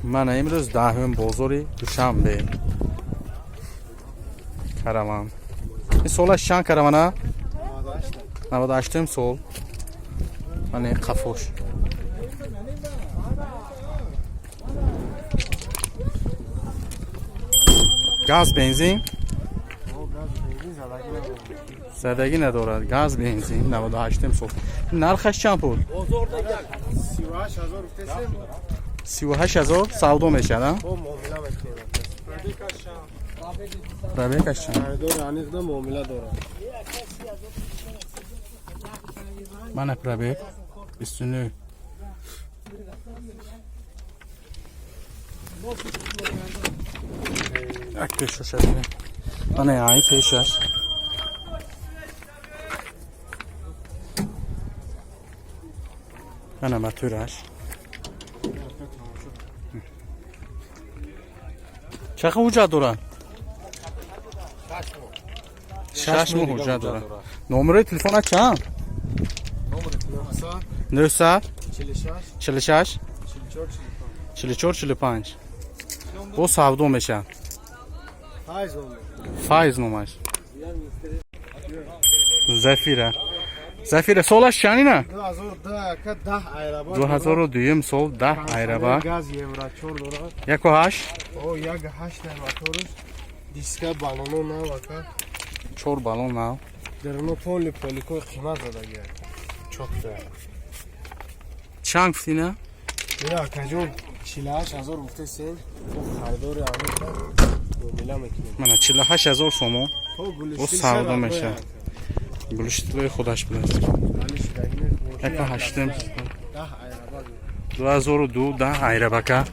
من امروز دهم بازاری دوشنبه کاروان. این سولش چند کاروانه؟ 98 سول. من قفوش. گاز بنزین؟ زدگی ندارد. گاز بنزین 98 سول. نرخش چند پول؟ 38,000 سودا میشه نه؟ پرابیکش چند؟ من پرابیک 29. یک پیشش هست. من این پیشش. من ماتورش. چقدر حجت دارن؟ 6 ماه حجت دارن. نمره تلفن چند؟ 900 46 44 45. او سودا میشن. فایز نماش. زفیره سالش چندی نه؟ 2002 سال 10 ایربا. 1.8 دیسکا بالونو نه وکا 4 بالون نه درنو پولیکو قیمت زده گرد çok değerli. چند گفتی نه؟ یا کجور 48,000 گفته سین تو خریداری آمریکا مومیلا میکنیم من 48,000 سومو او سودا میشه بلوشتلوی خودش بلد 1.8 2002 10 ایربا که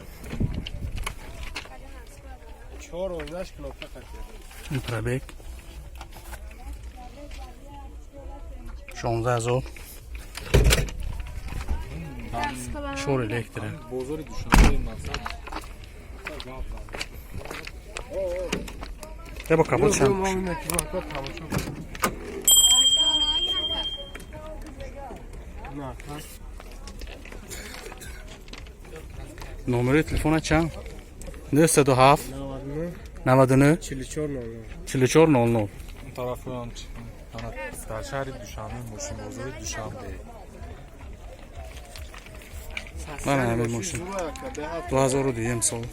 4 کلوپه این پرابیک 16,000 شور الکتره بازار دوشنبه مقصد ده با کپوت چند نمره تلفن چند 907 99 44 00 اون طرف هم در شهر دوشنبه ماشین بازار دوشنبه من همه ماشین 2002 سال